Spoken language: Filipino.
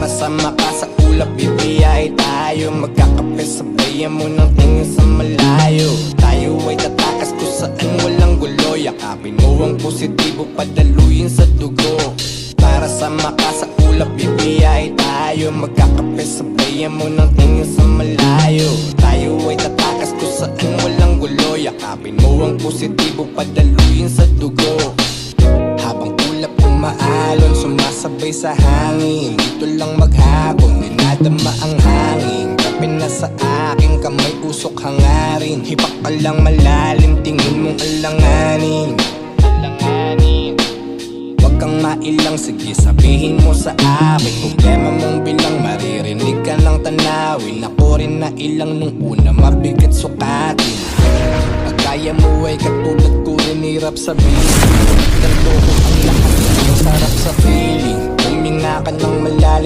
sa maka sa ulap, bibiyay tayo. Magkakape, sabayan mo ng tingin sa malayo. Tayo ay tatakas kung saan walang gulo. Yakapin mo ang positibo, padaluyin sa dugo. Para sa maka sa ulap, bibiyay tayo. Magkakape, sabayan mo ng tingin sa malayo. Tayo ay tatakas kung saan walang gulo. Yakapin mo ang positibo, padaluyin sa dugo. Habang ulap umaalon, sumasabay sa hangin. Dito lang maghapon, dinadama ang hangin. Kape na sa aking kamay, usok hangarin. Hipak ka lang malalim, tingin mong alanganin. Huwag kang mailang, sige sabihin mo sa akin. Problema mong bilang, maririnig ka ng tanawin. Ako rin na ilang nung una, mabigat sukatin. Kaya mo ay katulad ko rin, hirap sabihin. Ganto ko ang lahat, ang sarap sa feeling. Huminga ka ng malalim.